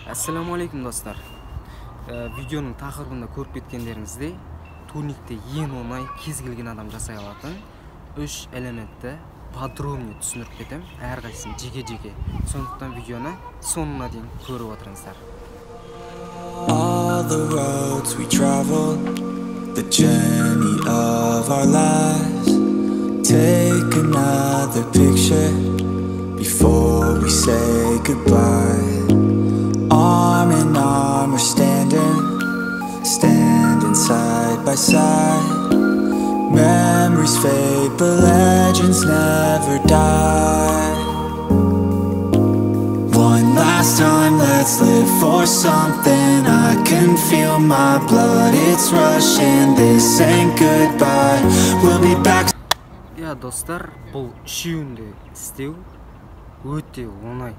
Assalomu alaykum do'stlar. Videoning taqiribida ko'rib ketganlaringizdek, turnikda eng oңай kez kelgan adam жасай алатын 3 elementni podrobniy tushuntirib ketaman. Har qaysisin jige-jige. So'ngdan videoni sonuna дейін ko'rib o'tiringizlar. All the roads we travel, the journey of our lives. Take another picture before we say goodbye. Arm in arm we're standing side by side. Memories fade but legends never die. One last time, let's live for something. I can feel my blood, it's rushing. This ain't goodbye, we'll be back. Ya dostlar, бұл үшеуінде істеу өте оңай.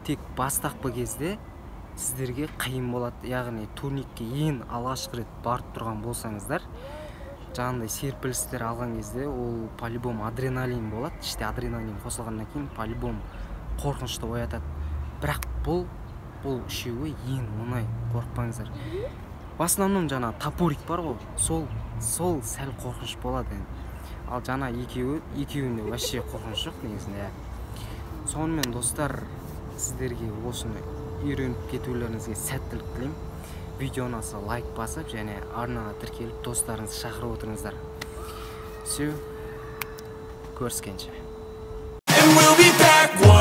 Тек бастапқы кезде сіздерге қиын болады. Яғни турникке ең алғашқы рет барып тұрған болсаңыздар, жаңағындай серпілістер алған кезде ол по-любому адреналин болады. Іште адреналин қосылғаннан кейін по-любому қорқынышты оятады. Бірақ бұл үшеуі ең оңай, қорықпаңыздар. В основном жаңа топорик бар ғой, сол сәл қорқыныш болады. Ал жаңа екеуінде вообще қорқыныш жоқ негізінде. Сонымен достар, сіздерге осыны үйреніп кетулеріңізге сәттілік тілеймін. Видеоны алса лайк басып, және арнаға тіркеліп достарыңызды шақырып отырыңыздар. Все, көріскенше. And we'll be back.